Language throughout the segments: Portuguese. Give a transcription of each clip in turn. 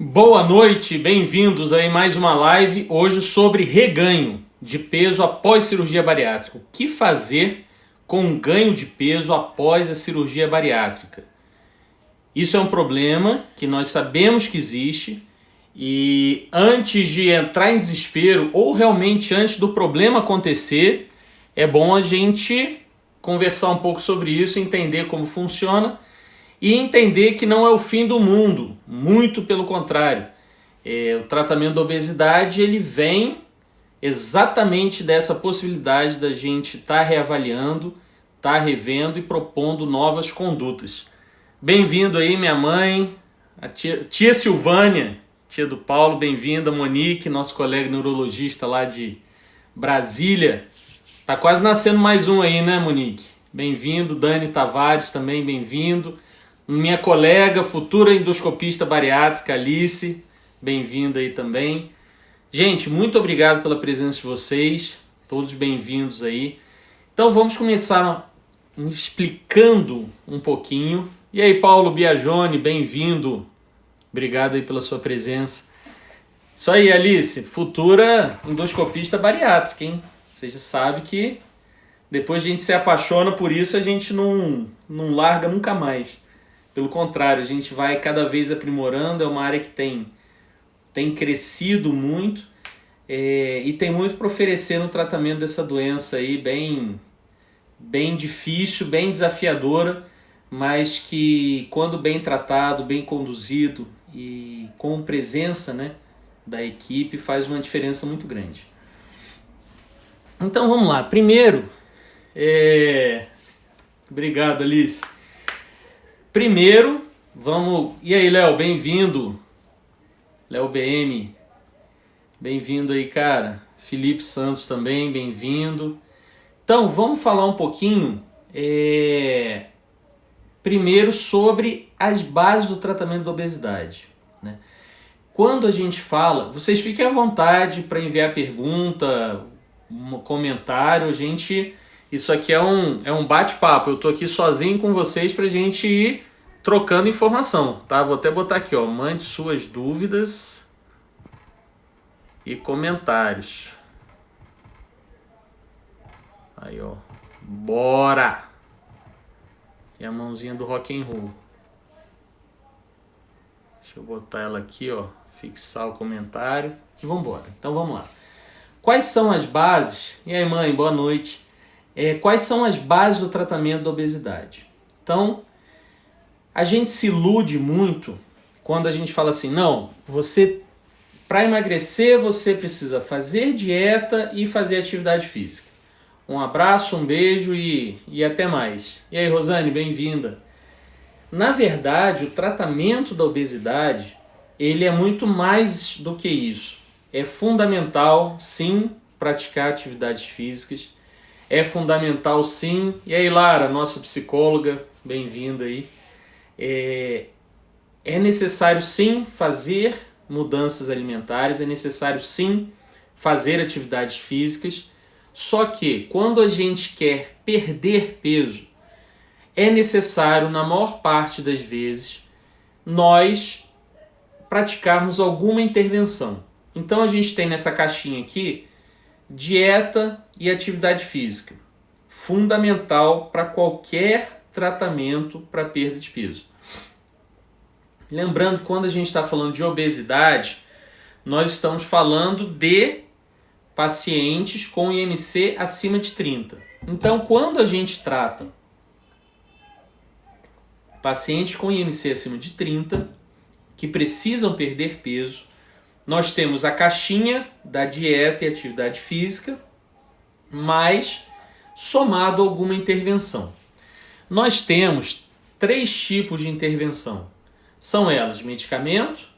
Boa noite, bem-vindos aí mais uma live hoje sobre reganho de peso após cirurgia bariátrica. O que fazer com ganho de peso após a cirurgia bariátrica? Isso é um problema que nós sabemos que existe e antes de entrar em desespero ou realmente antes do problema acontecer, é bom a gente conversar um pouco sobre isso, entender como funciona e entender que não é o fim do mundo, muito pelo contrário. O tratamento da obesidade ele vem exatamente dessa possibilidade da gente estar reavaliando, estar revendo e propondo novas condutas. Bem-vindo aí minha mãe, a tia Silvânia, tia do Paulo, bem-vinda, Monique, nosso colega neurologista lá de Brasília. Tá quase nascendo mais um aí, né, Monique? Bem-vindo, Dani Tavares também, bem-vindo. Minha colega, futura endoscopista bariátrica, Alice, bem-vinda aí também. Gente, muito obrigado pela presença de vocês, todos bem-vindos aí. Então vamos começar explicando um pouquinho. E aí, Paulo Biagione, bem-vindo. Obrigado aí pela sua presença. Isso aí, Alice, futura endoscopista bariátrica, hein? Você já sabe que depois a gente se apaixona por isso, a gente não larga nunca mais. Pelo contrário, a gente vai cada vez aprimorando, é uma área que tem crescido muito e tem muito para oferecer no tratamento dessa doença aí, bem difícil, bem desafiadora, mas que quando bem tratado, bem conduzido e com presença, né, da equipe faz uma diferença muito grande. Então vamos lá, primeiro, obrigado Alice. Primeiro, vamos... E aí, Léo, bem-vindo. Léo BM, bem-vindo aí, cara. Felipe Santos também, bem-vindo. Então, vamos falar um pouquinho, primeiro, sobre as bases do tratamento da obesidade, né? Quando a gente fala... Vocês fiquem à vontade para enviar pergunta, um comentário, Isso aqui é um bate-papo, eu tô aqui sozinho com vocês pra gente ir trocando informação, tá? Vou até botar aqui, ó, mande suas dúvidas e comentários. Aí, ó, bora! E a mãozinha do rock and roll. Deixa eu botar ela aqui, ó, fixar o comentário e vambora. Então vamos lá. Quais são as bases? E aí, mãe, boa noite. Quais são as bases do tratamento da obesidade? Então, a gente se ilude muito quando a gente fala assim, não, para emagrecer você precisa fazer dieta e fazer atividade física. Um abraço, um beijo e até mais. E aí, Rosane, bem-vinda. Na verdade, o tratamento da obesidade, ele é muito mais do que isso. É fundamental, sim, praticar atividades físicas. É fundamental, sim. E aí, Lara, nossa psicóloga, bem-vinda aí. É necessário, sim, fazer mudanças alimentares, é necessário, sim, fazer atividades físicas. Só que, quando a gente quer perder peso, é necessário, na maior parte das vezes, nós praticarmos alguma intervenção. Então, a gente tem nessa caixinha aqui dieta e atividade física, fundamental para qualquer tratamento para perda de peso. Lembrando que quando a gente está falando de obesidade, nós estamos falando de pacientes com IMC acima de 30. Então, quando a gente trata pacientes com IMC acima de 30, que precisam perder peso, nós temos a caixinha da dieta e atividade física, mas somado a alguma intervenção. Nós temos 3 tipos de intervenção. São elas medicamento,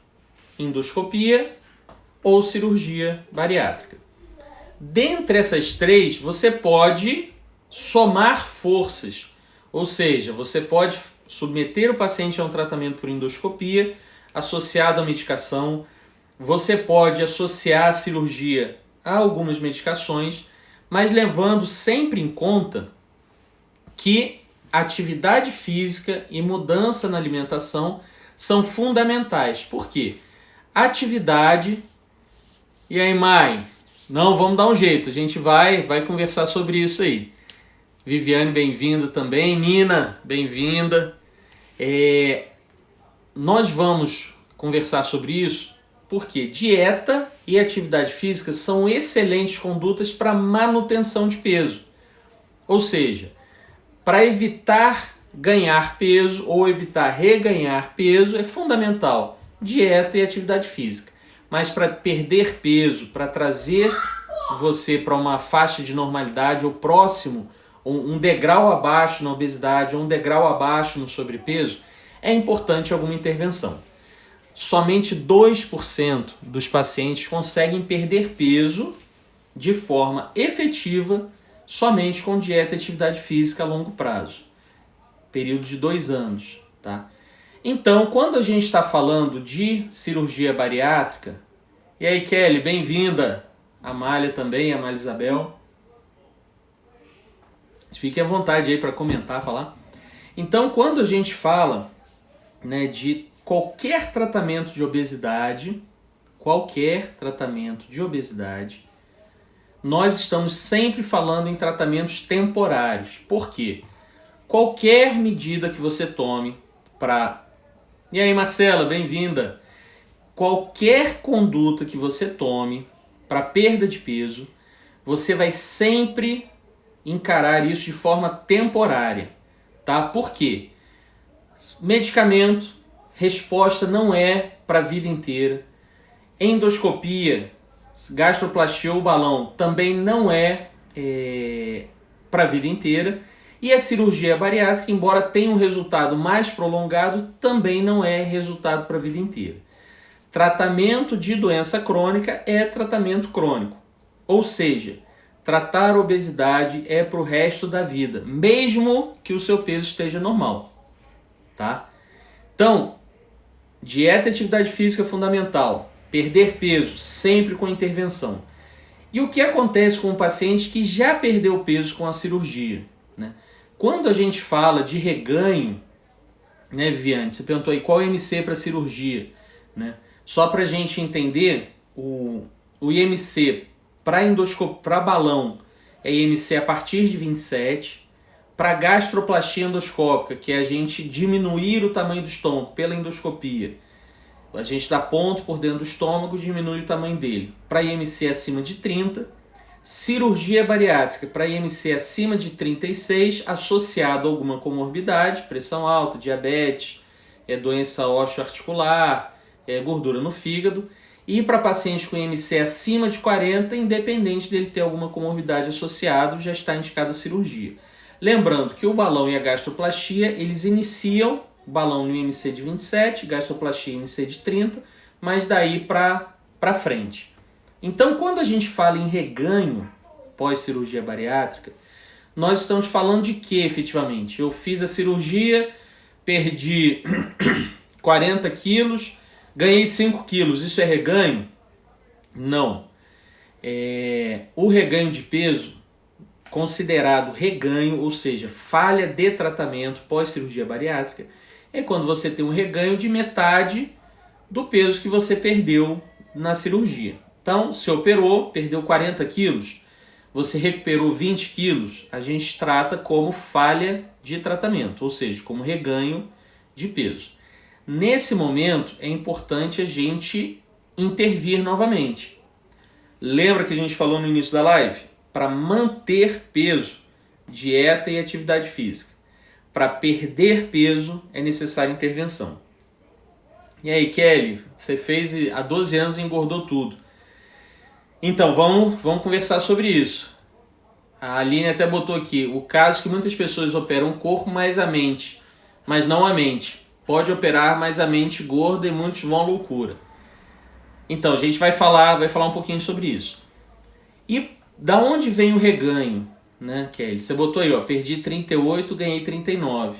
endoscopia ou cirurgia bariátrica. Dentre essas 3, você pode somar forças, ou seja, você pode submeter o paciente a um tratamento por endoscopia associado à medicação. Você pode associar a cirurgia a algumas medicações, mas levando sempre em conta que atividade física e mudança na alimentação são fundamentais. Por quê? atividade. E aí, Mai? Não, vamos dar um jeito, a gente vai conversar sobre isso aí. Viviane, bem-vinda também. Nina, bem-vinda. Nós vamos conversar sobre isso porque dieta e atividade física são excelentes condutas para manutenção de peso. Ou seja, para evitar ganhar peso ou evitar reganhar peso é fundamental dieta e atividade física. Mas para perder peso, para trazer você para uma faixa de normalidade ou próximo, um degrau abaixo na obesidade ou um degrau abaixo no sobrepeso, é importante alguma intervenção. Somente 2% dos pacientes conseguem perder peso de forma efetiva somente com dieta e atividade física a longo prazo. Período de 2 anos. Tá? Então, quando a gente está falando de cirurgia bariátrica, e aí Kelly, bem-vinda, Amália também, Amália Isabel. Fiquem à vontade aí para comentar, falar. Então, quando a gente fala, né, de qualquer tratamento de obesidade, nós estamos sempre falando em tratamentos temporários. Por quê? Qualquer medida que você tome para... E aí, Marcela, bem-vinda. Qualquer conduta que você tome para perda de peso, você vai sempre encarar isso de forma temporária, tá? Por quê? Medicamento, resposta não é para a vida inteira. Endoscopia, gastroplastia ou balão também não é para a vida inteira. E a cirurgia bariátrica, embora tenha um resultado mais prolongado, também não é resultado para a vida inteira. Tratamento de doença crônica é tratamento crônico. Ou seja, tratar a obesidade é para o resto da vida, mesmo que o seu peso esteja normal. Tá? Então, dieta e atividade física é fundamental. Perder peso, sempre com intervenção. E o que acontece com o paciente que já perdeu peso com a cirurgia? Né? Quando a gente fala de reganho, né, Viviane, você perguntou aí qual é o IMC para cirurgia, né? Só para a gente entender, o IMC para balão é IMC a partir de 27, para gastroplastia endoscópica, que é a gente diminuir o tamanho do estômago pela endoscopia, a gente dá ponto por dentro do estômago e diminui o tamanho dele. Para IMC acima de 30, cirurgia bariátrica para IMC acima de 36, associado a alguma comorbidade, pressão alta, diabetes, doença osteoarticular, gordura no fígado. E para pacientes com IMC acima de 40, independente dele ter alguma comorbidade associada, já está indicada a cirurgia. Lembrando que o balão e a gastroplastia, eles iniciam o balão no IMC de 27, gastroplastia IMC de 30, mas daí para frente. Então, quando a gente fala em reganho pós-cirurgia bariátrica, nós estamos falando de que efetivamente? Eu fiz a cirurgia, perdi 40 quilos, ganhei 5 quilos, isso é reganho? Não. O reganho de peso, considerado reganho, ou seja, falha de tratamento pós-cirurgia bariátrica, é quando você tem um reganho de metade do peso que você perdeu na cirurgia. Então, se operou, perdeu 40 quilos, você recuperou 20 quilos, a gente trata como falha de tratamento, ou seja, como reganho de peso. Nesse momento, é importante a gente intervir novamente. Lembra que a gente falou no início da live? Para manter peso, dieta e atividade física. Para perder peso, é necessária intervenção. E aí, Kelly, você fez há 12 anos e engordou tudo. Então, vamos conversar sobre isso. A Aline até botou aqui, o caso que muitas pessoas operam o corpo, mas a mente, mas não a mente. Pode operar, mas a mente gorda e muitos vão à loucura. Então, a gente vai falar um pouquinho sobre isso. E da onde vem o reganho, né, Kelly? Você botou aí, perdi 38, ganhei 39.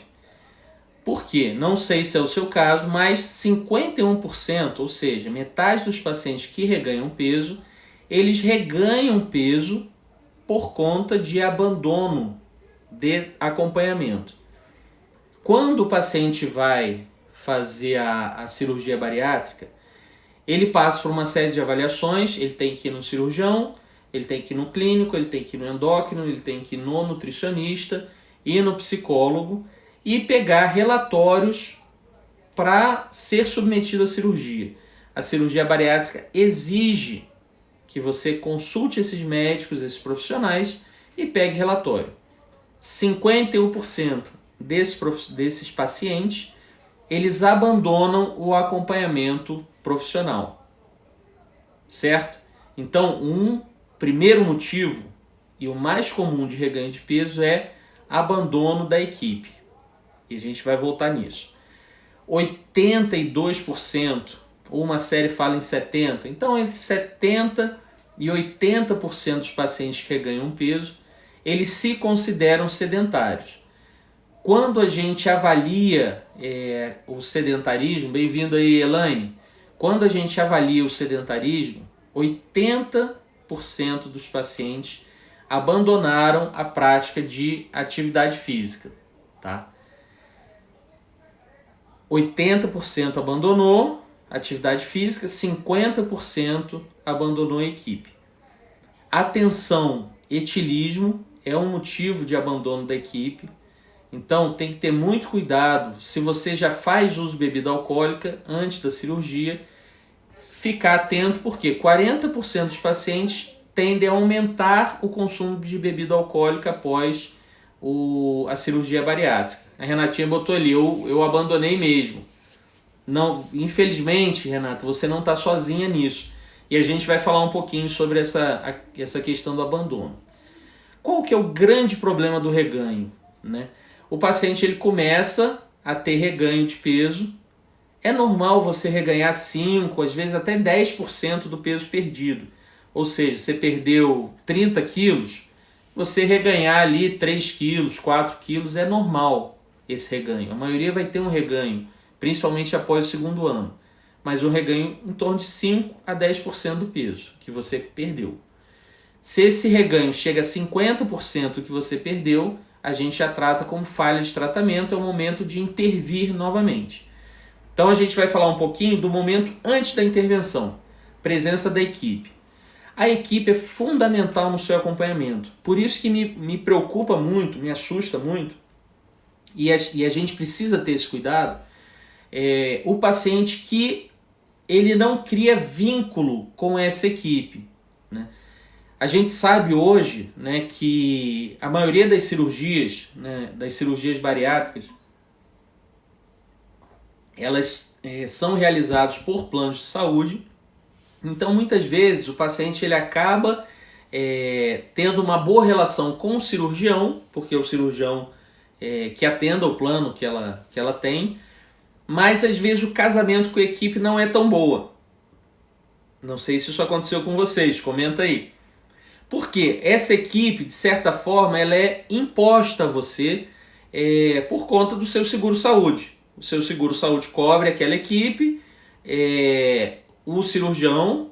Por quê? Não sei se é o seu caso, mas 51%, ou seja, metade dos pacientes que reganham peso, eles reganham peso por conta de abandono de acompanhamento. Quando o paciente vai fazer a cirurgia bariátrica, Ele passa por uma série de avaliações, ele tem que ir no cirurgião, ele tem que ir no clínico, ele tem que ir no endócrino, ele tem que ir no nutricionista, ir no psicólogo e pegar relatórios para ser submetido à cirurgia. A cirurgia bariátrica exige que você consulte esses médicos, esses profissionais e pegue relatório. 51% desses pacientes, eles abandonam o acompanhamento profissional, certo? Então, um primeiro motivo e o mais comum de reganho de peso é abandono da equipe. E a gente vai voltar nisso. 82%, uma série fala em 70%, então entre 70% e 80% dos pacientes que reganham peso, eles se consideram sedentários. Quando a gente avalia o sedentarismo, bem-vindo aí, Elaine, quando a gente avalia o sedentarismo, 80% dos pacientes abandonaram a prática de atividade física, tá? 80% abandonou a atividade física, 50% abandonou a equipe. Atenção, etilismo é um motivo de abandono da equipe. Então tem que ter muito cuidado, se você já faz uso de bebida alcoólica antes da cirurgia, ficar atento porque 40% dos pacientes tendem a aumentar o consumo de bebida alcoólica após a cirurgia bariátrica. A Renatinha botou ali, eu abandonei mesmo. Não, infelizmente, Renata, você não está sozinha nisso. E a gente vai falar um pouquinho sobre essa questão do abandono. Qual que é o grande problema do reganho, né? O paciente ele começa a ter reganho de peso. É normal você reganhar 5%, às vezes até 10% do peso perdido. Ou seja, você perdeu 30 quilos, você reganhar ali 3 quilos, 4 quilos, é normal esse reganho. A maioria vai ter um reganho, principalmente após o segundo ano. Mas um reganho em torno de 5 a 10% do peso que você perdeu. Se esse reganho chega a 50% do que você perdeu, a gente já trata como falha de tratamento, é o momento de intervir novamente. Então a gente vai falar um pouquinho do momento antes da intervenção, presença da equipe. A equipe é fundamental no seu acompanhamento, por isso que me preocupa muito, me assusta muito, e a gente precisa ter esse cuidado, o paciente que ele não cria vínculo com essa equipe, né? A gente sabe hoje, né, que a maioria das cirurgias, né, das cirurgias bariátricas, elas são realizadas por planos de saúde. Então muitas vezes o paciente ele acaba tendo uma boa relação com o cirurgião, porque o cirurgião que atenda o plano que ela tem, mas às vezes o casamento com a equipe não é tão boa. Não sei se isso aconteceu com vocês, comenta aí. Porque essa equipe, de certa forma, ela é imposta a você por conta do seu seguro-saúde. O seu seguro-saúde cobre aquela equipe, o cirurgião.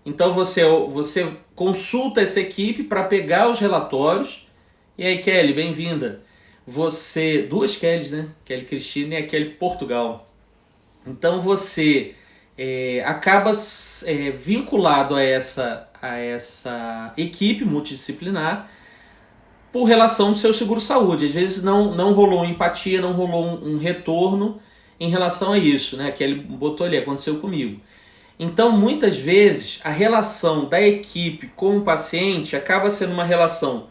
Então você consulta essa equipe para pegar os relatórios. E aí, Kelly, bem-vinda. Duas Kellys, né? Kelly Cristina e a Kelly Portugal. Então você acaba vinculado a essa equipe multidisciplinar por relação do seu seguro-saúde. Às vezes não rolou empatia, não rolou um retorno em relação a isso, né? Que ele botou ali, aconteceu comigo. Então, muitas vezes, a relação da equipe com o paciente acaba sendo uma relação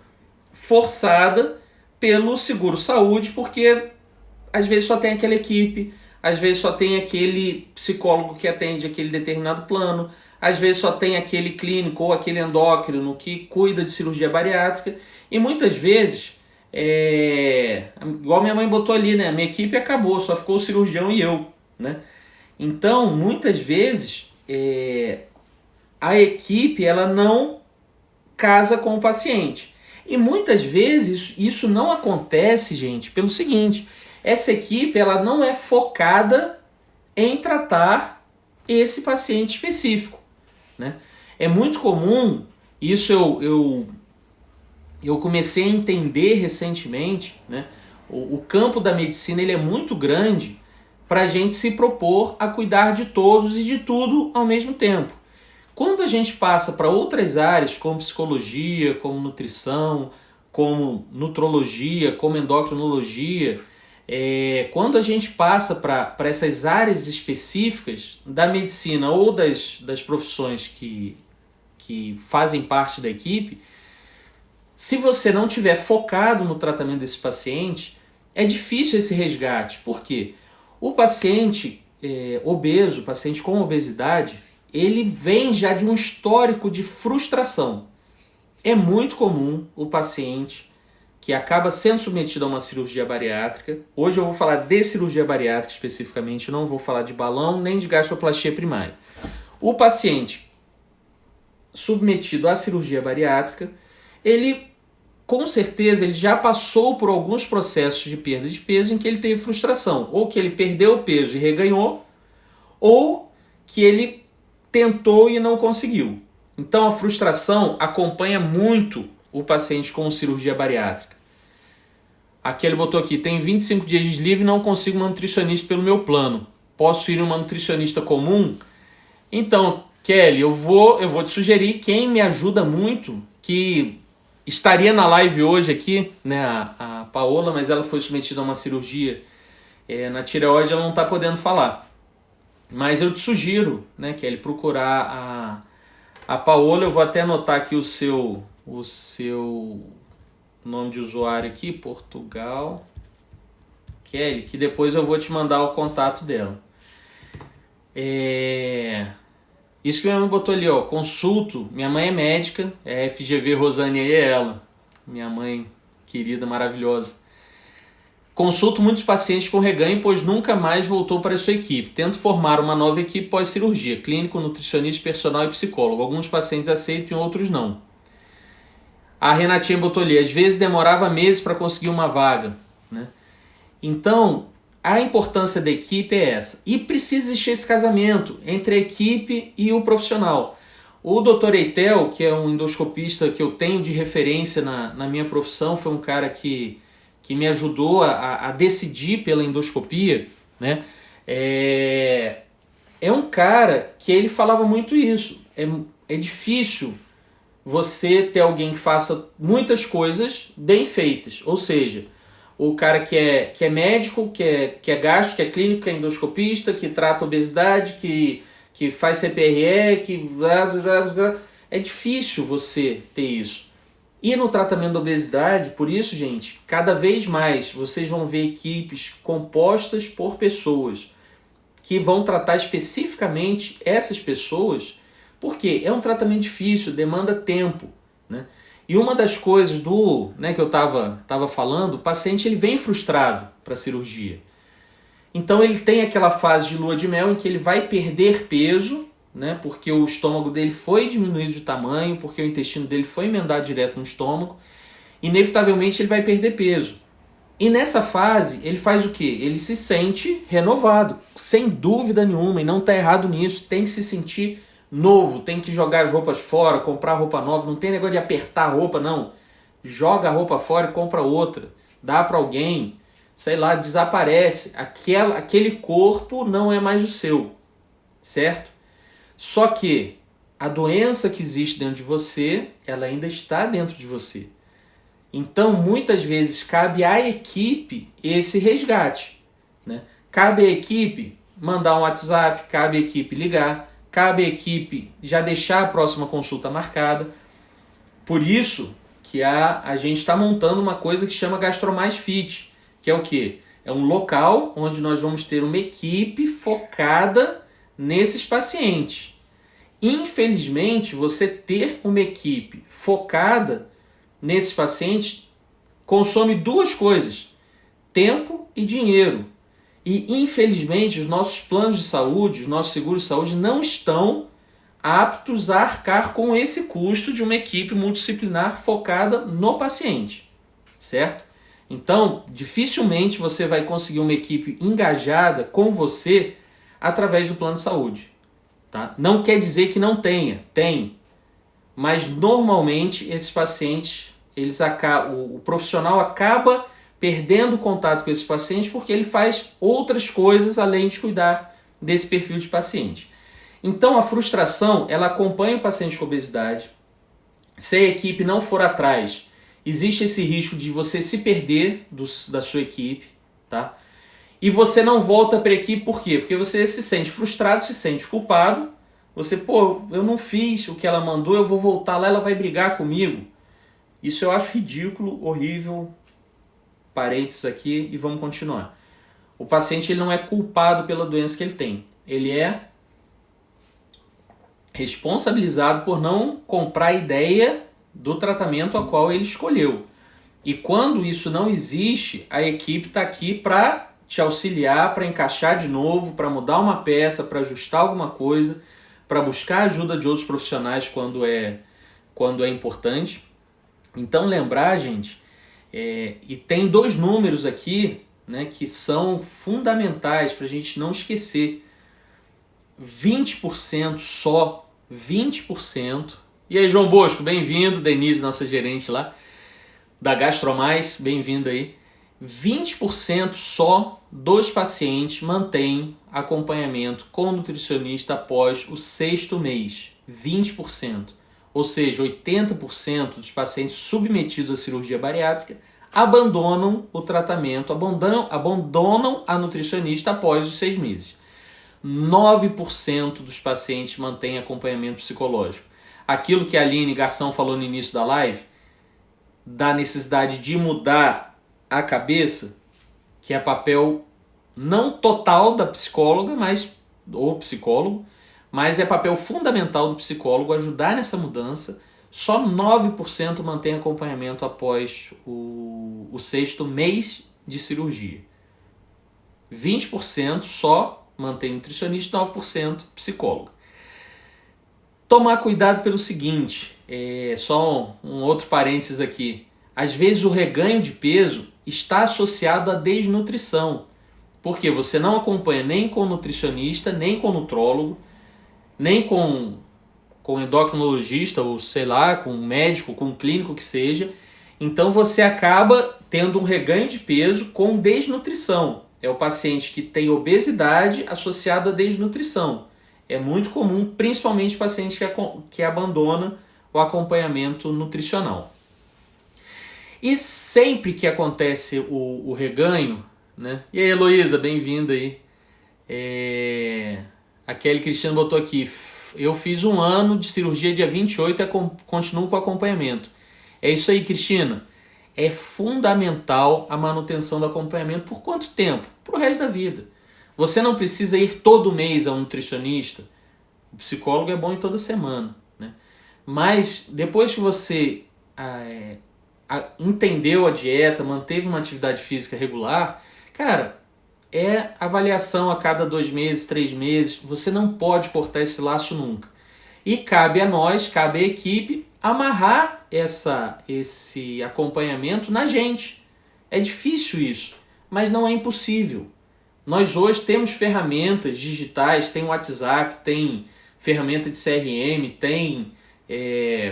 forçada pelo seguro-saúde, porque às vezes só tem aquela equipe, às vezes só tem aquele psicólogo que atende aquele determinado plano, às vezes só tem aquele clínico ou aquele endócrino que cuida de cirurgia bariátrica, e muitas vezes, igual minha mãe botou ali, né? Minha equipe acabou, só ficou o cirurgião e eu, né? Então, muitas vezes, a equipe ela não casa com o paciente. E muitas vezes isso não acontece, gente, pelo seguinte: essa equipe ela não é focada em tratar esse paciente específico, né? É muito comum, isso eu comecei a entender recentemente, né? O campo da medicina ele é muito grande para a gente se propor a cuidar de todos e de tudo ao mesmo tempo. Quando a gente passa para outras áreas, como psicologia, como nutrição, como nutrologia, como endocrinologia, quando a gente passa para essas áreas específicas da medicina ou das profissões que fazem parte da equipe, se você não tiver focado no tratamento desse paciente, é difícil esse resgate. Por quê? O paciente obeso, o paciente com obesidade, ele vem já de um histórico de frustração. É muito comum o paciente que acaba sendo submetido a uma cirurgia bariátrica. Hoje eu vou falar de cirurgia bariátrica especificamente, não vou falar de balão nem de gastroplastia primária. O paciente submetido à cirurgia bariátrica, ele com certeza ele já passou por alguns processos de perda de peso em que ele teve frustração, ou que ele perdeu o peso e reganhou, ou que ele tentou e não conseguiu. Então a frustração acompanha muito o paciente com cirurgia bariátrica. Aqui ele botou aqui, tem 25 dias de livre e não consigo uma nutricionista pelo meu plano. Posso ir a uma nutricionista comum? Então, Kelly, eu vou te sugerir quem me ajuda muito, que estaria na live hoje aqui, né, a Paola, mas ela foi submetida a uma cirurgia na tireoide, ela não está podendo falar. Mas eu te sugiro, né, Kelly, procurar a Paola. Eu vou até anotar aqui o seu nome de usuário aqui, Portugal, Kelly, que depois eu vou te mandar o contato dela. Isso que minha mãe botou ali, ó, consulto, minha mãe é médica, FGV Rosane aí é ela, minha mãe querida, maravilhosa. Consulto muitos pacientes com reganho, pois nunca mais voltou para a sua equipe. Tento formar uma nova equipe pós-cirurgia, clínico, nutricionista, personal e psicólogo. Alguns pacientes aceitam e outros não. A Renatinha botou ali, às vezes demorava meses para conseguir uma vaga, né? Então, a importância da equipe é essa. E precisa existir esse casamento entre a equipe e o profissional. O Dr. Eitel, que é um endoscopista que eu tenho de referência na minha profissão, foi um cara que me ajudou a decidir pela endoscopia, né? É um cara que ele falava muito isso. É difícil você ter alguém que faça muitas coisas bem feitas. Ou seja, o cara que é médico, que é gastro, que é clínico, que é endoscopista, que trata obesidade, que faz CPRE, que... É difícil você ter isso. E no tratamento da obesidade, por isso, gente, cada vez mais vocês vão ver equipes compostas por pessoas que vão tratar especificamente essas pessoas, porque é um tratamento difícil, demanda tempo, né? E uma das coisas que eu estava falando, o paciente ele vem frustrado para a cirurgia. Então ele tem aquela fase de lua de mel em que ele vai perder peso, né, porque o estômago dele foi diminuído de tamanho, porque o intestino dele foi emendado direto no estômago. Inevitavelmente ele vai perder peso. E nessa fase ele faz o quê? Ele se sente renovado, sem dúvida nenhuma, e não está errado nisso, tem que se sentir novo, tem que jogar as roupas fora, comprar roupa nova, não tem negócio de apertar a roupa, não. Joga a roupa fora e compra outra, dá para alguém, sei lá, desaparece. Aquele corpo não é mais o seu, certo? Só que a doença que existe dentro de você, ela ainda está dentro de você. Então, muitas vezes, cabe à equipe esse resgate, né? Cabe à equipe mandar um WhatsApp, cabe à equipe ligar, cabe à equipe já deixar a próxima consulta marcada. Por isso que a gente está montando uma coisa que chama GastroMais Fit, que é o quê? É um local onde nós vamos ter uma equipe focada nesses pacientes. Infelizmente, você ter uma equipe focada nesses pacientes consome duas coisas: tempo e dinheiro. E infelizmente os nossos planos de saúde, os nossos seguros de saúde não estão aptos a arcar com esse custo de uma equipe multidisciplinar focada no paciente, certo? Então, dificilmente você vai conseguir uma equipe engajada com você através do plano de saúde. Tá? Não quer dizer que não tenha, tem. Mas normalmente esses pacientes, o profissional acaba perdendo contato com esses pacientes porque ele faz outras coisas além de cuidar desse perfil de paciente. Então a frustração, ela acompanha o paciente com obesidade. Se a equipe não for atrás, existe esse risco de você se perder da sua equipe, tá? E você não volta para a equipe por quê? Porque você se sente frustrado, se sente culpado. Você, eu não fiz o que ela mandou, eu vou voltar lá, ela vai brigar comigo. Isso eu acho ridículo, horrível. Parênteses aqui e vamos continuar. O paciente ele não é culpado pela doença que ele tem. Ele é responsabilizado por não comprar a ideia do tratamento a qual ele escolheu. E quando isso não existe, a equipe está aqui para te auxiliar, para encaixar de novo, para mudar uma peça, para ajustar alguma coisa, para buscar a ajuda de outros profissionais quando é importante. Então lembrar, gente, e tem 2 números aqui, né, que são fundamentais para a gente não esquecer. 20% só, 20%. E aí, João Bosco, bem-vindo. Denise, nossa gerente lá da GastroMais, bem-vindo aí. 20% só dos pacientes mantêm acompanhamento com nutricionista após o 6º mês. 20%. Ou seja, 80% dos pacientes submetidos à cirurgia bariátrica abandonam o tratamento, abandonam a nutricionista após os 6 meses. 9% dos pacientes mantêm acompanhamento psicológico. Aquilo que a Aline Garção falou no início da live, da necessidade de mudar a cabeça, que é papel não total da psicóloga, ou psicólogo, mas é papel fundamental do psicólogo ajudar nessa mudança. Só 9% mantém acompanhamento após o 6º mês de cirurgia. 20% só mantém nutricionista, 9% psicólogo. Tomar cuidado pelo seguinte, só um outro parênteses aqui. Às vezes o reganho de peso está associado à desnutrição, porque você não acompanha nem com o nutricionista, nem com o nutrólogo, nem com endocrinologista, ou sei lá, com um médico, com um clínico que seja. Então você acaba tendo um reganho de peso com desnutrição. É o paciente que tem obesidade associado à desnutrição. É muito comum, principalmente paciente que abandona o acompanhamento nutricional. E sempre que acontece o reganho, né? E aí, Heloísa, bem-vinda aí. A Kelly Cristiano botou aqui, eu fiz 1 ano de cirurgia dia 28 e continuo com acompanhamento. É isso aí, Cristina. É fundamental a manutenção do acompanhamento. Por quanto tempo? Para o resto da vida. Você não precisa ir todo mês a um nutricionista. O psicólogo é bom em toda semana, né? Mas depois que você entendeu a dieta, manteve uma atividade física regular, cara, é avaliação a cada 2 meses, 3 meses. Você não pode cortar esse laço nunca. E cabe a nós, cabe à equipe, amarrar esse acompanhamento na gente. É difícil isso, mas não é impossível. Nós hoje temos ferramentas digitais, tem WhatsApp, tem ferramenta de CRM, tem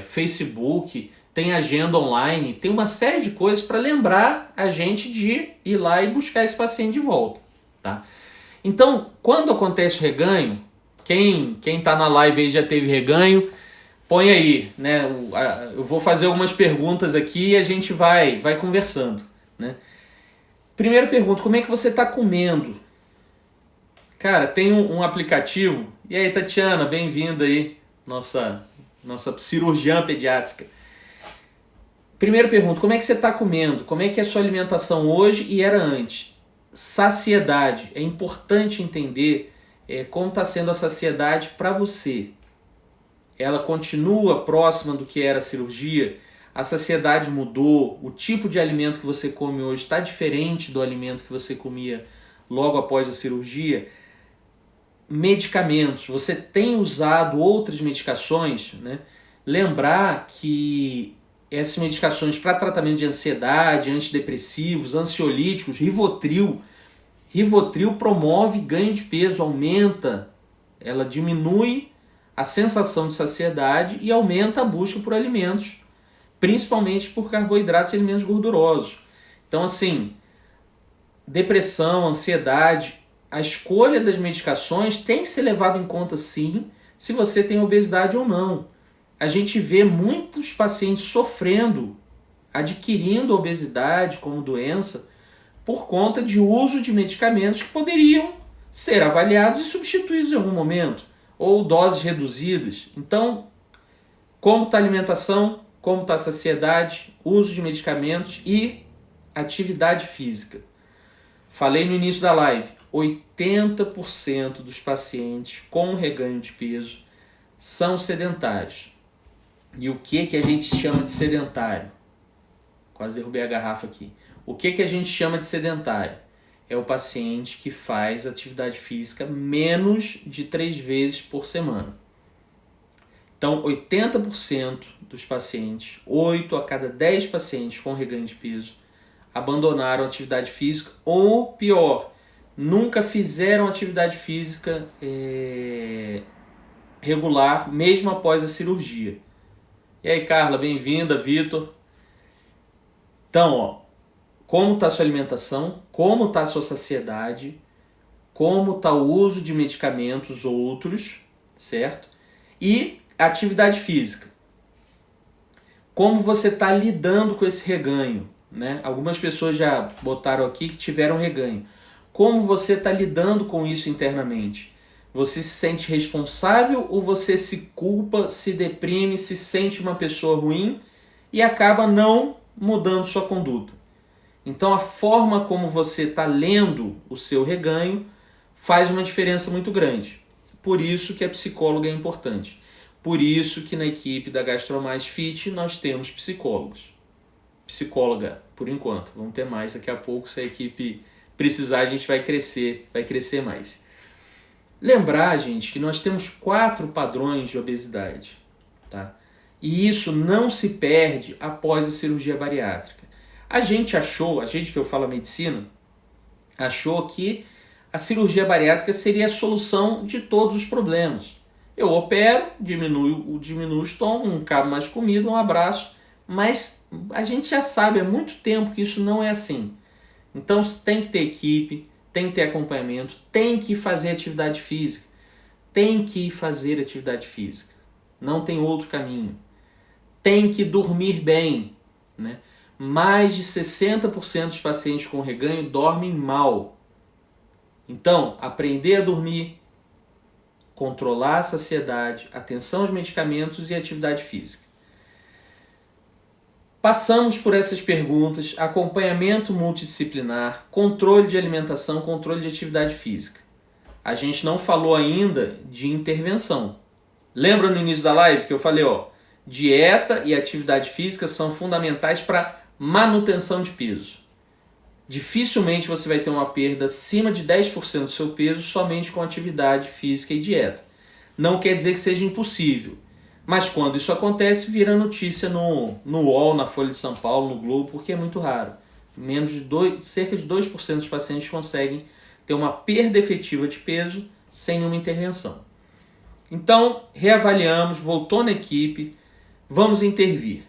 Facebook, tem agenda online, tem uma série de coisas para lembrar a gente de ir lá e buscar esse paciente de volta. Tá? Então, quando acontece o reganho, quem está na live aí já teve reganho, põe aí, né? Eu vou fazer algumas perguntas aqui e a gente vai conversando, né? Primeira pergunta, como é que você está comendo? Cara, tem um aplicativo. E aí, Tatiana, bem-vinda aí, nossa cirurgiã pediátrica. Primeira pergunta, como é que você está comendo? Como é que é a sua alimentação hoje e era antes? Saciedade. É importante entender como está sendo a saciedade para você. Ela continua próxima do que era a cirurgia? A saciedade mudou? O tipo de alimento que você come hoje está diferente do alimento que você comia logo após a cirurgia? Medicamentos. Você tem usado outras medicações, né? Lembrar que essas medicações para tratamento de ansiedade, antidepressivos, ansiolíticos, Rivotril promove ganho de peso, aumenta, ela diminui a sensação de saciedade e aumenta a busca por alimentos, principalmente por carboidratos e alimentos gordurosos. Então, assim, depressão, ansiedade, a escolha das medicações tem que ser levada em conta sim, se você tem obesidade ou não. A gente vê muitos pacientes sofrendo, adquirindo obesidade como doença, por conta de uso de medicamentos que poderiam ser avaliados e substituídos em algum momento, ou doses reduzidas. Então, como está a alimentação, como está a saciedade, uso de medicamentos e atividade física. Falei no início da live, 80% dos pacientes com reganho de peso são sedentários. E o que a gente chama de sedentário? Quase derrubei a garrafa aqui. O que a gente chama de sedentário? É o paciente que faz atividade física menos de 3 vezes por semana. Então, 80% dos pacientes, 8 a cada 10 pacientes com reganho de peso, abandonaram a atividade física ou, pior, nunca fizeram atividade física regular, mesmo após a cirurgia. E aí, Carla, bem-vinda, Vitor. Então, como está a sua alimentação, como está a sua saciedade, como está o uso de medicamentos outros, certo? E atividade física. Como você está lidando com esse reganho, né? Algumas pessoas já botaram aqui que tiveram reganho. Como você está lidando com isso internamente? Você se sente responsável ou você se culpa, se deprime, se sente uma pessoa ruim e acaba não mudando sua conduta? Então a forma como você está lendo o seu reganho faz uma diferença muito grande. Por isso que a psicóloga é importante. Por isso que na equipe da GastroMais Fit nós temos psicólogos. Psicóloga, por enquanto. Vamos ter mais daqui a pouco. Se a equipe precisar, a gente vai crescer mais. Lembrar, gente, que nós temos 4 padrões de obesidade. Tá? E isso não se perde após a cirurgia bariátrica. A gente que eu falo a medicina, achou que a cirurgia bariátrica seria a solução de todos os problemas. Eu opero, diminuo o estômago, não cabe mais comida, um abraço. Mas a gente já sabe há muito tempo que isso não é assim. Então tem que ter equipe, tem que ter acompanhamento, tem que fazer atividade física. Não tem outro caminho. Tem que dormir bem, né? Mais de 60% dos pacientes com reganho dormem mal. Então, aprender a dormir, controlar a saciedade, atenção aos medicamentos e atividade física. Passamos por essas perguntas: acompanhamento multidisciplinar, controle de alimentação, controle de atividade física. A gente não falou ainda de intervenção. Lembra no início da live que eu falei, dieta e atividade física são fundamentais para manutenção de peso. Dificilmente você vai ter uma perda acima de 10% do seu peso somente com atividade física e dieta. Não quer dizer que seja impossível, mas quando isso acontece, vira notícia no UOL, na Folha de São Paulo, no Globo, porque é muito raro. Cerca de 2% dos pacientes conseguem ter uma perda efetiva de peso sem nenhuma intervenção. Então, reavaliamos, voltou na equipe, vamos intervir.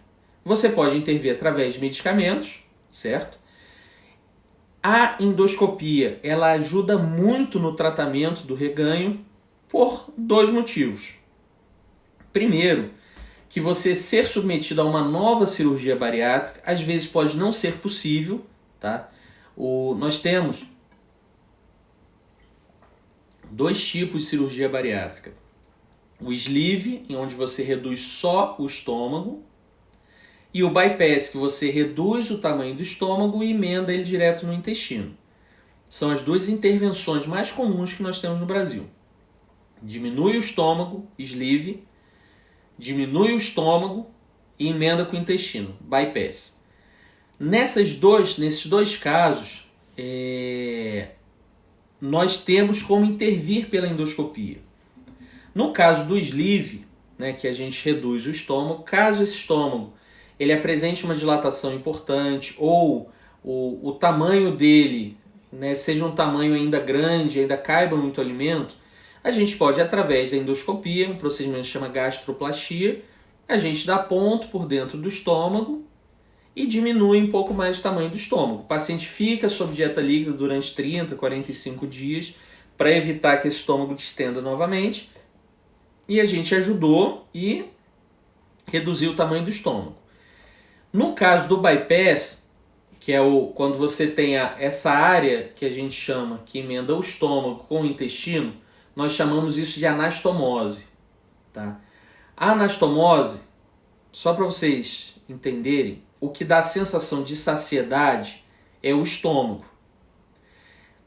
Você pode intervir através de medicamentos, certo? A endoscopia, ela ajuda muito no tratamento do reganho por 2 motivos. Primeiro, que você ser submetido a uma nova cirurgia bariátrica, às vezes pode não ser possível, tá? Nós temos 2 tipos de cirurgia bariátrica. O sleeve, em onde você reduz só o estômago, e o bypass, que você reduz o tamanho do estômago e emenda ele direto no intestino. São as 2 intervenções mais comuns que nós temos no Brasil. Diminui o estômago, sleeve, diminui o estômago e emenda com o intestino, bypass. Nesses dois casos, nós temos como intervir pela endoscopia. No caso do sleeve, né, que a gente reduz o estômago, caso esse estômago ele apresente uma dilatação importante ou o tamanho dele, né, seja um tamanho ainda grande, ainda caiba muito alimento, a gente pode, através da endoscopia, um procedimento que se chama gastroplastia, a gente dá ponto por dentro do estômago e diminui um pouco mais o tamanho do estômago. O paciente fica sob dieta líquida durante 30, 45 dias para evitar que esse estômago distenda novamente, e a gente ajudou e reduziu o tamanho do estômago. No caso do bypass, que é quando você tem essa área que a gente chama, que emenda o estômago com o intestino, nós chamamos isso de anastomose. Tá? A anastomose, só para vocês entenderem, o que dá a sensação de saciedade é o estômago.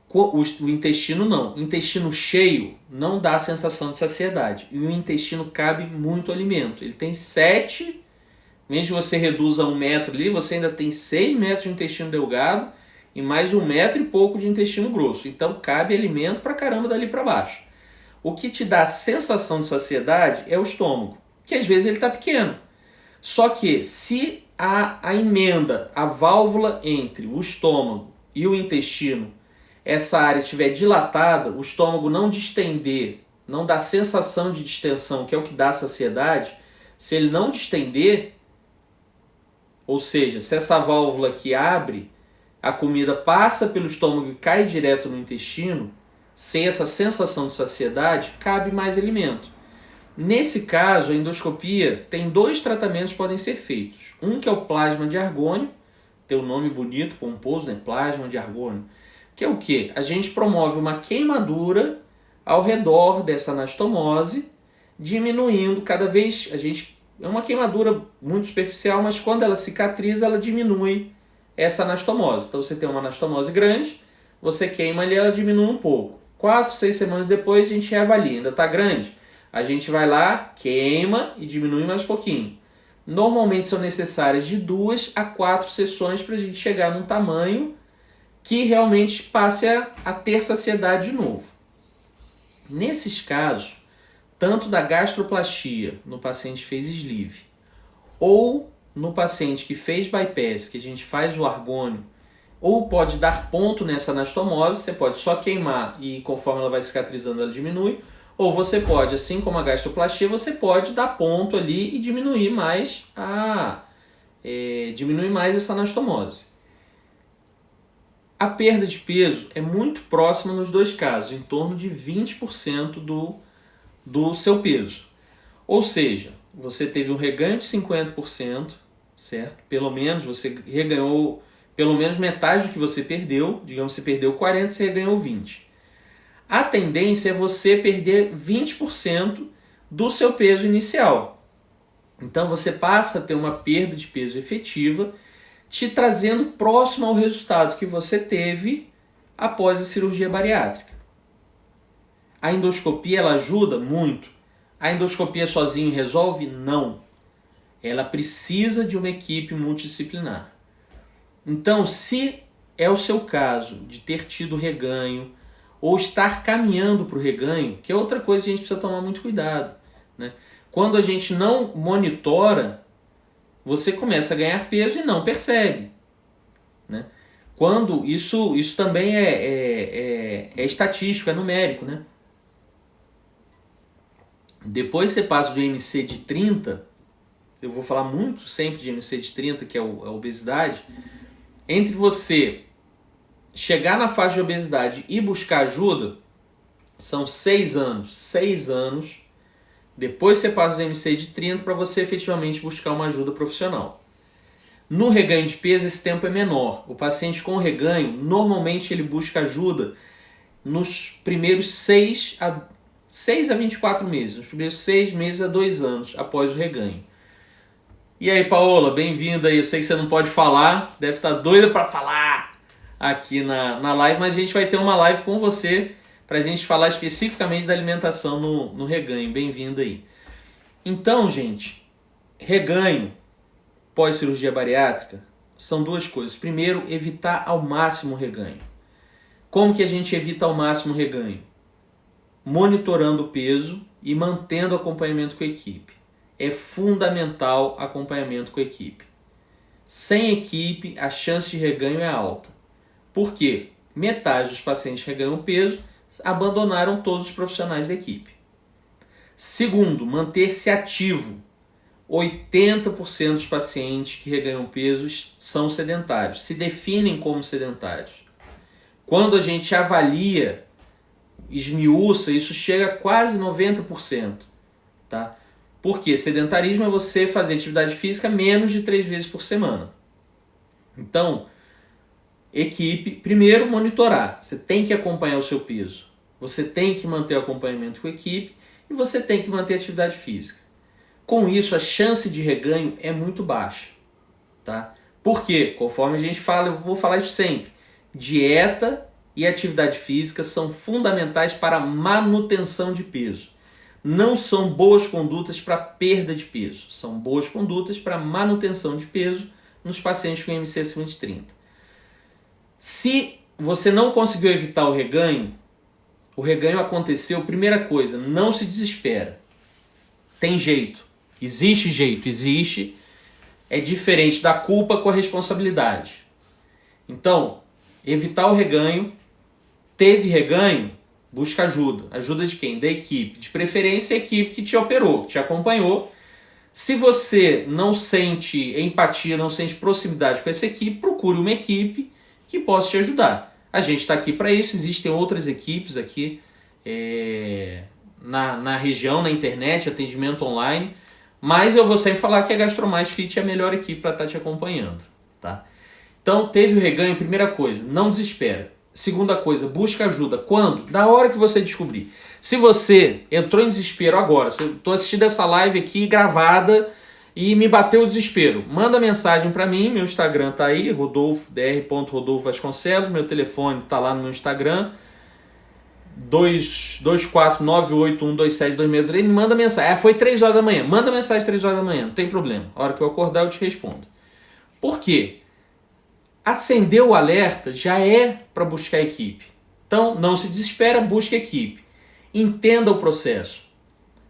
O intestino não. O intestino cheio não dá a sensação de saciedade. E o intestino cabe muito alimento. Ele tem 7, mesmo que você reduza 1 metro ali, você ainda tem 6 metros de intestino delgado e mais 1 metro e pouco de intestino grosso. Então cabe alimento pra caramba dali para baixo. O que te dá a sensação de saciedade é o estômago, que às vezes ele está pequeno. Só que se a emenda, a válvula entre o estômago e o intestino, essa área estiver dilatada, o estômago não distender, não dá sensação de distensão, que é o que dá saciedade, se ele não distender, ou seja, se essa válvula aqui abre, a comida passa pelo estômago e cai direto no intestino, sem essa sensação de saciedade, cabe mais alimento. Nesse caso, a endoscopia tem 2 tratamentos que podem ser feitos. Um que é o plasma de argônio, tem um nome bonito, pomposo, né? Plasma de argônio. Que é o quê? A gente promove uma queimadura ao redor dessa anastomose, diminuindo cada vez... É uma queimadura muito superficial, mas quando ela cicatriza, ela diminui essa anastomose. Então você tem uma anastomose grande, você queima ali, ela diminui um pouco. 4, 6 semanas depois a gente reavalia, ainda está grande. A gente vai lá, queima e diminui mais um pouquinho. Normalmente são necessárias de 2 a 4 sessões para a gente chegar num tamanho que realmente passe a ter saciedade de novo. Nesses casos, tanto da gastroplastia no paciente que fez sleeve, ou no paciente que fez bypass, que a gente faz o argônio, ou pode dar ponto nessa anastomose, você pode só queimar e conforme ela vai cicatrizando ela diminui, ou você pode, assim como a gastroplastia, você pode dar ponto ali e diminuir mais essa anastomose. A perda de peso é muito próxima nos 2 casos, em torno de 20% do seu peso. Ou seja, você teve um reganho de 50%, certo? Pelo menos você reganhou pelo menos metade do que você perdeu. Digamos que você perdeu 40%, você reganhou 20%. A tendência é você perder 20% do seu peso inicial. Então você passa a ter uma perda de peso efetiva, te trazendo próximo ao resultado que você teve após a cirurgia bariátrica. A endoscopia ela ajuda muito. A endoscopia sozinha resolve? Não. Ela precisa de uma equipe multidisciplinar. Então, se é o seu caso de ter tido reganho ou estar caminhando para o reganho, que é outra coisa que a gente precisa tomar muito cuidado, né? Quando a gente não monitora, você começa a ganhar peso e não percebe, né? Quando isso também é estatístico, é numérico, né? Depois você passa do IMC de 30, eu vou falar muito sempre de IMC de 30, que é a obesidade. Entre você chegar na fase de obesidade e buscar ajuda, são 6 anos. 6 anos. Depois você passa do IMC de 30 para você efetivamente buscar uma ajuda profissional. No reganho de peso, esse tempo é menor. O paciente com reganho, normalmente ele busca ajuda nos primeiros 6 a 24 meses. Nos primeiros 6 meses a 2 anos após o reganho. E aí, Paola, bem-vinda aí. Eu sei que você não pode falar, deve estar doida para falar aqui na live, mas a gente vai ter uma live com você para a gente falar especificamente da alimentação no reganho. Bem-vinda aí. Então, gente, reganho pós-cirurgia bariátrica são 2 coisas. Primeiro, evitar ao máximo o reganho. Como que a gente evita ao máximo o reganho? Monitorando o peso e mantendo acompanhamento com a equipe. É fundamental acompanhamento com a equipe. Sem equipe, a chance de reganho é alta. Por quê? Metade dos pacientes que reganham peso abandonaram todos os profissionais da equipe. Segundo, manter-se ativo. 80% dos pacientes que reganham peso são sedentários, se definem como sedentários. Quando a gente avalia, esmiuça, isso chega a quase 90%. Tá? Porque sedentarismo é você fazer atividade física menos de 3 vezes por semana. Então, equipe, primeiro monitorar. Você tem que acompanhar o seu peso. Você tem que manter o acompanhamento com a equipe e você tem que manter a atividade física. Com isso, a chance de reganho é muito baixa. Tá? Por quê? Conforme a gente fala, eu vou falar isso sempre. Dieta e atividade física são fundamentais para a manutenção de peso. Não são boas condutas para perda de peso. São boas condutas para manutenção de peso nos pacientes com IMC acima de 30. Se você não conseguiu evitar o reganho aconteceu, primeira coisa, não se desespera. Tem jeito. Existe. É diferente da culpa com a responsabilidade. Então, evitar o reganho. Teve reganho, busca ajuda. Ajuda de quem? Da equipe. De preferência, a equipe que te operou, que te acompanhou. Se você não sente empatia, não sente proximidade com essa equipe, procure uma equipe que possa te ajudar. A gente está aqui para isso. Existem outras equipes aqui na região, na internet, atendimento online. Mas eu vou sempre falar que a GastroMais Fit é a melhor equipe para estar te acompanhando. Tá? Então, teve o reganho, primeira coisa, não desespera. Segunda coisa, busca ajuda. Quando? Da hora que você descobrir. Se você entrou em desespero agora, se eu estou assistindo essa live aqui gravada e me bateu o desespero, manda mensagem para mim, meu Instagram tá aí, dr.rodolfo Vasconcelos, meu telefone tá lá no meu Instagram, 24981272623, me manda mensagem. Foi 3 horas da manhã, manda mensagem 3 horas da manhã, não tem problema. A hora que eu acordar eu te respondo. Por quê? Acendeu o alerta já é para buscar a equipe. Então não se desespera, busque a equipe. Entenda o processo.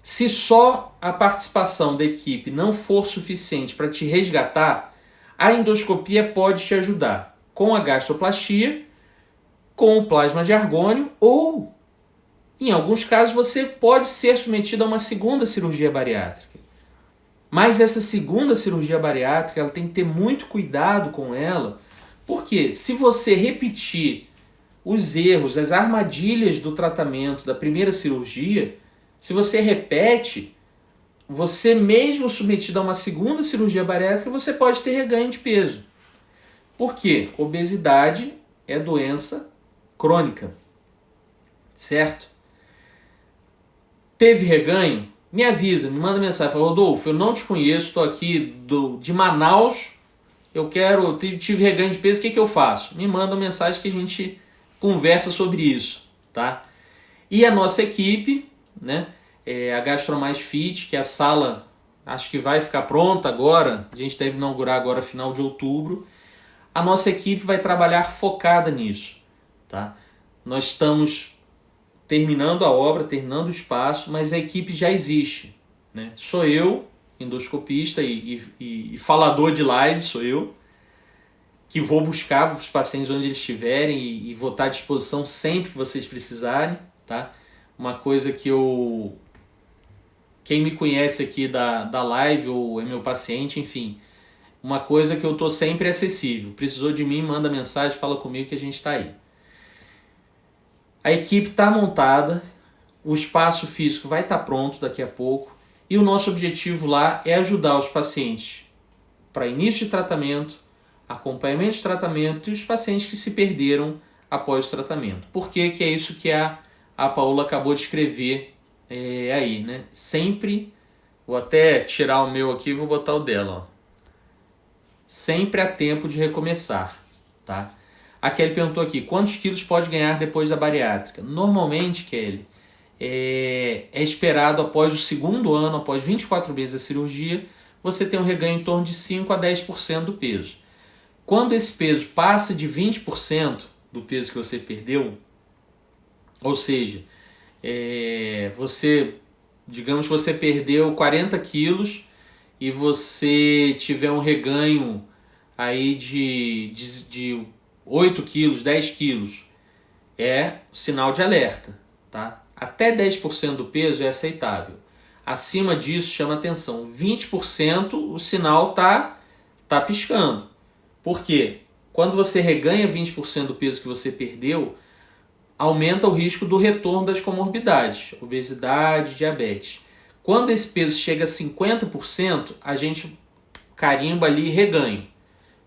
Se só a participação da equipe não for suficiente para te resgatar, a endoscopia pode te ajudar com a gastroplastia, com o plasma de argônio ou, em alguns casos, você pode ser submetido a uma segunda cirurgia bariátrica. Mas essa segunda cirurgia bariátrica ela tem que ter muito cuidado com ela, porque se você repetir os erros, as armadilhas do tratamento da primeira cirurgia, se você repete, você mesmo submetido a uma segunda cirurgia bariátrica, você pode ter reganho de peso. Por quê? Obesidade é doença crônica, certo? Teve reganho? Me avisa, me manda mensagem, fala, Rodolfo, eu não te conheço, estou aqui de Manaus, tive reganho de peso, o que eu faço? Me manda uma mensagem que a gente conversa sobre isso, tá? E a nossa equipe, né? A GastroMais Fit, que é a sala, acho que vai ficar pronta agora, a gente deve inaugurar agora final de outubro. A nossa equipe vai trabalhar focada nisso, tá? Nós estamos terminando a obra, terminando o espaço, mas a equipe já existe, né? Sou eu, endoscopista e falador de live, sou eu, que vou buscar os pacientes onde eles estiverem e vou estar à disposição sempre que vocês precisarem, tá? Uma coisa que quem me conhece aqui da live ou é meu paciente, enfim, uma coisa que eu estou sempre acessível. Precisou de mim, manda mensagem, fala comigo que a gente está aí. A equipe está montada, o espaço físico vai estar pronto daqui a pouco e o nosso objetivo lá é ajudar os pacientes para início de tratamento, acompanhamento de tratamento e os pacientes que se perderam após o tratamento. Por quê? Que é isso que a Paola acabou de escrever aí, né? Sempre, vou até tirar o meu aqui e vou botar o dela, ó. Sempre há tempo de recomeçar, tá? A Kelly perguntou aqui, quantos quilos pode ganhar depois da bariátrica? Normalmente, Kelly, é esperado após o segundo ano, após 24 meses da cirurgia, você tem um reganho em torno de 5 a 10% do peso. Quando esse peso passa de 20% do peso que você perdeu, ou seja, digamos que você perdeu 40 quilos e você tiver um reganho aí de 8 quilos, 10 quilos, é sinal de alerta, tá? Até 10% do peso é aceitável. Acima disso, chama atenção. 20%, o sinal tá piscando. Por quê? Quando você reganha 20% do peso que você perdeu, aumenta o risco do retorno das comorbidades, obesidade, diabetes. Quando esse peso chega a 50%, a gente carimba ali reganho.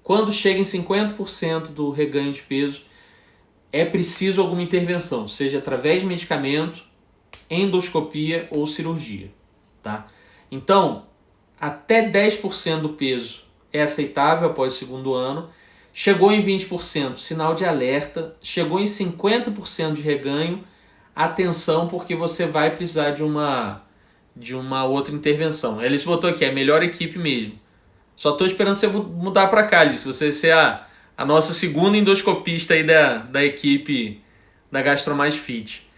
Quando chega em 50% do reganho de peso, é preciso alguma intervenção, seja através de medicamento, endoscopia ou cirurgia. Tá? Então, até 10% do peso é aceitável após o segundo ano. Chegou em 20%, sinal de alerta. Chegou em 50% de reganho, atenção, porque você vai precisar de uma outra intervenção. A Alice botou aqui, é a melhor equipe mesmo. Só estou esperando você mudar para cá, Alice. Você ser a nossa segunda endoscopista aí da equipe da GastroMais Fit.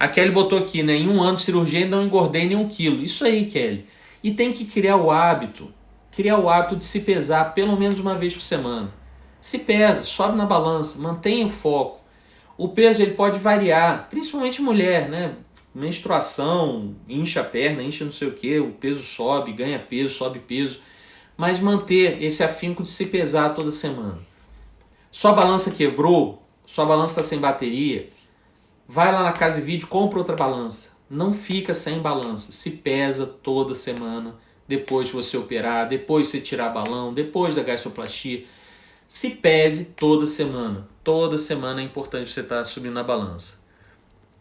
A Kelly botou aqui, né? Em 1 ano de cirurgia não engordei nem 1 quilo. Isso aí, Kelly. E tem que criar o hábito de se pesar pelo menos uma vez por semana. Se pesa, sobe na balança, mantenha o foco. O peso ele pode variar, principalmente mulher, né? Menstruação, incha a perna, incha não sei o que, o peso sobe, ganha peso, sobe peso. Mas manter esse afinco de se pesar toda semana. Sua balança quebrou, sua balança está sem bateria, vai lá na Casa e Vídeo, compra outra balança. Não fica sem balança, se pesa toda semana, depois de você operar, depois de você tirar balão, depois da gastroplastia. Se pese toda semana. Toda semana é importante você estar subindo na balança.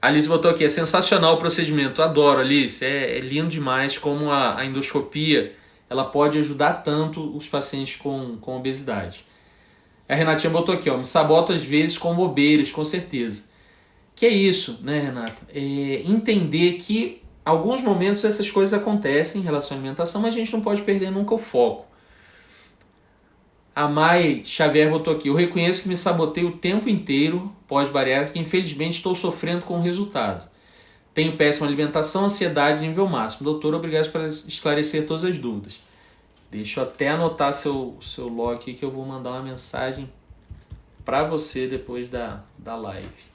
A Alice botou aqui, é sensacional o procedimento. Adoro, Alice. É lindo demais como a endoscopia ela pode ajudar tanto os pacientes com obesidade. A Renatinha botou aqui, me saboto às vezes com bobeiras, com certeza. Que é isso, né, Renata? Entender que alguns momentos essas coisas acontecem em relação à alimentação, mas a gente não pode perder nunca o foco. A Mai Xavier botou aqui, eu reconheço que me sabotei o tempo inteiro pós-bariátrica e infelizmente estou sofrendo com o resultado. Tenho péssima alimentação, ansiedade nível máximo. Doutor, obrigado por esclarecer todas as dúvidas. Deixa eu até anotar seu log aqui que eu vou mandar uma mensagem para você depois da live.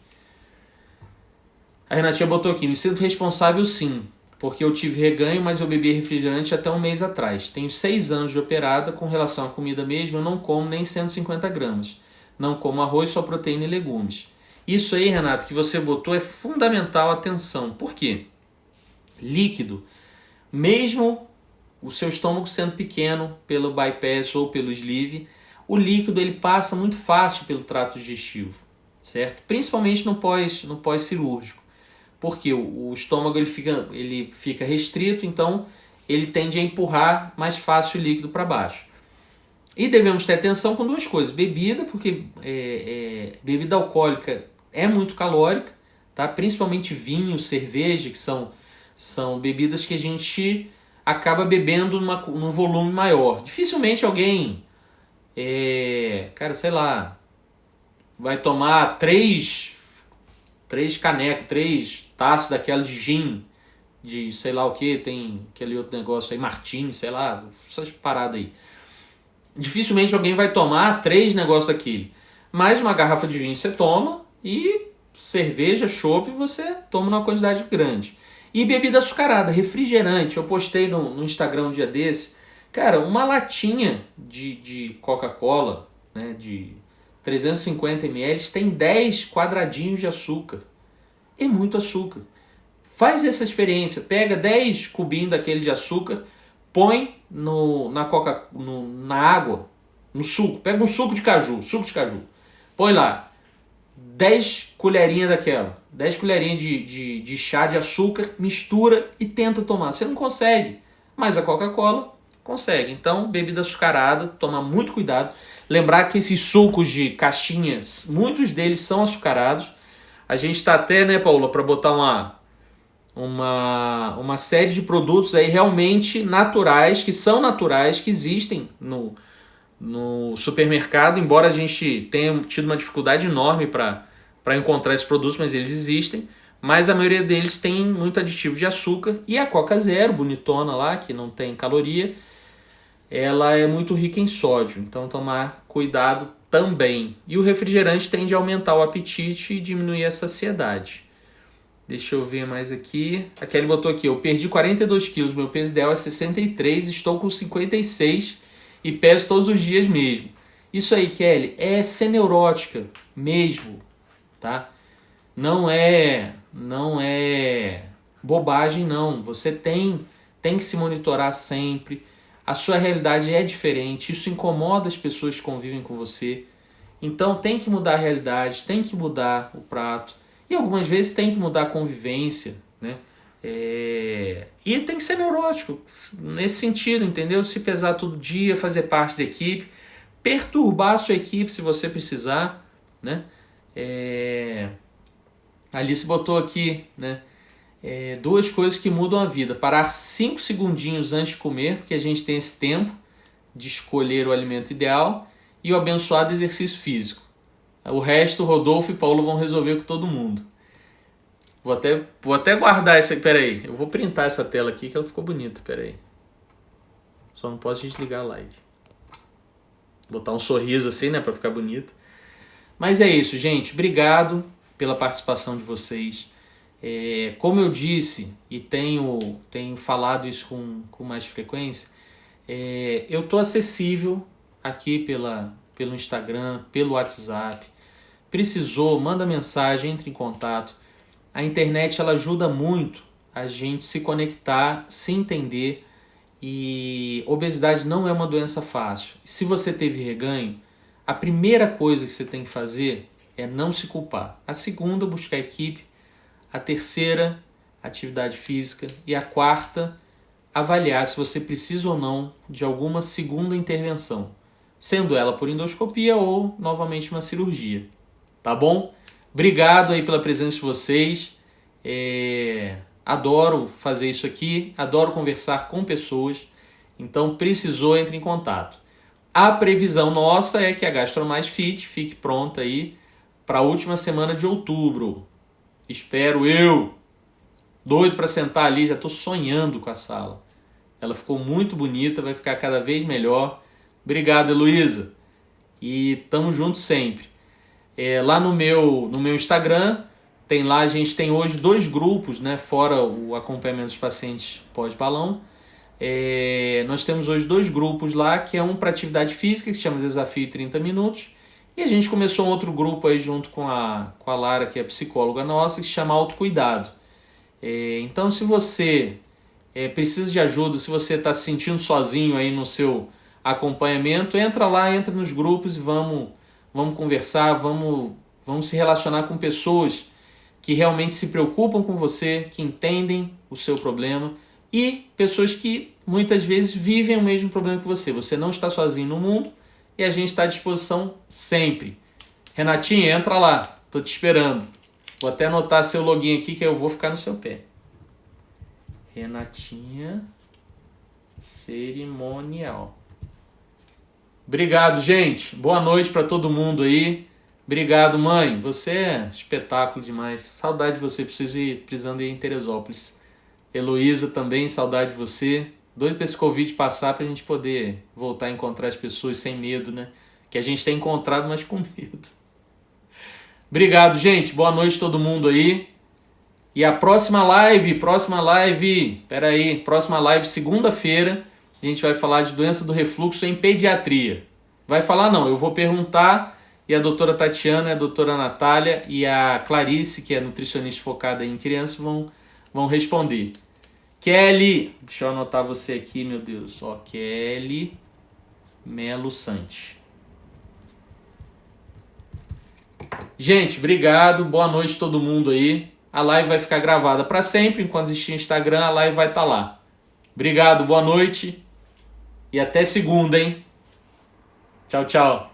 A Renatinha botou aqui, me sinto responsável sim, porque eu tive reganho, mas eu bebi refrigerante até 1 mês atrás. Tenho 6 anos de operada, com relação à comida mesmo, eu não como nem 150 gramas. Não como arroz, só proteína e legumes. Isso aí, Renato, que você botou é fundamental atenção. Por quê? Líquido, mesmo o seu estômago sendo pequeno pelo bypass ou pelo sleeve, o líquido ele passa muito fácil pelo trato digestivo, certo? Principalmente no pós-cirúrgico. Porque o estômago ele fica restrito, então ele tende a empurrar mais fácil o líquido para baixo. E devemos ter atenção com 2 coisas. Bebida, porque bebida alcoólica é muito calórica, tá? Principalmente vinho, cerveja, que são bebidas que a gente acaba bebendo num volume maior. Dificilmente alguém, sei lá, vai tomar 3 canecas, 3 taças daquela de gin, de sei lá o que, tem aquele outro negócio aí, Martini, sei lá, essas paradas aí. Dificilmente alguém vai tomar 3 negócios daquele. Mais uma garrafa de vinho você toma e cerveja, chopp você toma numa quantidade grande. E bebida açucarada, refrigerante. Eu postei no Instagram um dia desse. Cara, uma latinha de Coca-Cola, né, de 350 ml, tem 10 quadradinhos de açúcar. É muito açúcar. Faz essa experiência. Pega 10 cubinhos daquele de açúcar, põe na água, no suco. Pega um suco de caju. Põe lá 10 colherinhas daquela. 10 colherinhas de chá de açúcar, mistura e tenta tomar. Você não consegue, mas a Coca-Cola consegue. Então, bebida açucarada, toma muito cuidado. Lembrar que esses sucos de caixinhas, muitos deles são açucarados. A gente está até, né, Paula, para botar uma série de produtos aí realmente naturais, que existem no supermercado, embora a gente tenha tido uma dificuldade enorme para encontrar esses produtos, mas eles existem. Mas a maioria deles tem muito aditivo de açúcar. E a Coca Zero, bonitona lá, que não tem caloria, ela é muito rica em sódio. Então tomar cuidado também. E o refrigerante tende a aumentar o apetite e diminuir a saciedade. Deixa eu ver mais aqui. A Kelly botou aqui, eu perdi 42 quilos, meu peso ideal é 63, estou com 56 e peso todos os dias mesmo. Isso aí, Kelly, é ser neurótica mesmo, tá? Não é bobagem, não. Você tem que se monitorar sempre. A sua realidade é diferente, isso incomoda as pessoas que convivem com você. Então tem que mudar a realidade, tem que mudar o prato. E algumas vezes tem que mudar a convivência, né? E tem que ser neurótico nesse sentido, entendeu? Se pesar todo dia, fazer parte da equipe, perturbar a sua equipe se você precisar, né? A Alice botou aqui, né? Duas coisas que mudam a vida. Parar 5 segundinhos antes de comer, porque a gente tem esse tempo de escolher o alimento ideal, e o abençoado exercício físico. O resto, Rodolfo e Paulo vão resolver com todo mundo. Vou até guardar essa. Pera aí, eu vou printar essa tela aqui que ela ficou bonita. Pera aí. Só não posso desligar a live. Botar um sorriso assim, né, pra ficar bonito. Mas é isso, gente. Obrigado pela participação de vocês. Como eu disse e tenho falado isso com mais frequência, eu estou acessível aqui pelo Instagram, pelo WhatsApp. Precisou, manda mensagem, entre em contato. A internet ela ajuda muito a gente se conectar, se entender, e obesidade não é uma doença fácil. Se você teve reganho, a primeira coisa que você tem que fazer é não se culpar. A segunda, buscar equipe. A terceira, atividade física. E a quarta, avaliar se você precisa ou não de alguma segunda intervenção, sendo ela por endoscopia ou novamente uma cirurgia. Tá bom? Obrigado aí pela presença de vocês. Adoro fazer isso aqui, adoro conversar com pessoas. Então, precisou, entre em contato. A previsão nossa é que a GastroMais Fit fique pronta aí para a última semana de outubro. Espero eu. Doido para sentar ali, já estou sonhando com a sala. Ela ficou muito bonita, vai ficar cada vez melhor. Obrigado, Heloísa. E tamo junto sempre. Lá no meu Instagram, a gente tem hoje 2 grupos, né, fora o acompanhamento dos pacientes pós-balão. Nós temos hoje 2 grupos lá, que é um para atividade física, que se chama Desafio 30 Minutos. E a gente começou um outro grupo aí junto com a Lara, que é psicóloga nossa, que se chama Autocuidado. Então, se você precisa de ajuda, se você está se sentindo sozinho aí no seu acompanhamento, entra lá, entra nos grupos e vamos conversar, vamos se relacionar com pessoas que realmente se preocupam com você, que entendem o seu problema, e pessoas que muitas vezes vivem o mesmo problema que você. Você não está sozinho no mundo e a gente está à disposição sempre. Renatinha, entra lá, estou te esperando. Vou até anotar seu login aqui que eu vou ficar no seu pé. Renatinha Cerimonial. Obrigado, gente. Boa noite para todo mundo aí. Obrigado, mãe. Você é espetáculo demais. Saudade de você. Precisando ir em Teresópolis. Heloísa também, saudade de você. Doido para esse Covid passar para a gente poder voltar a encontrar as pessoas sem medo, né? Que a gente tem encontrado, mas com medo. Obrigado, gente. Boa noite a todo mundo aí. E a próxima live, segunda-feira, a gente vai falar de doença do refluxo em pediatria. Vai falar não, eu vou perguntar e a doutora Tatiana, a doutora Natália e a Clarice, que é nutricionista focada em crianças, vão responder. Kelly, deixa eu anotar você aqui, meu Deus. Kelly Melo Santi. Gente, obrigado. Boa noite a todo mundo aí. A live vai ficar gravada para sempre. Enquanto existir Instagram, a live vai estar lá. Obrigado, boa noite. E até segunda, hein? Tchau, tchau.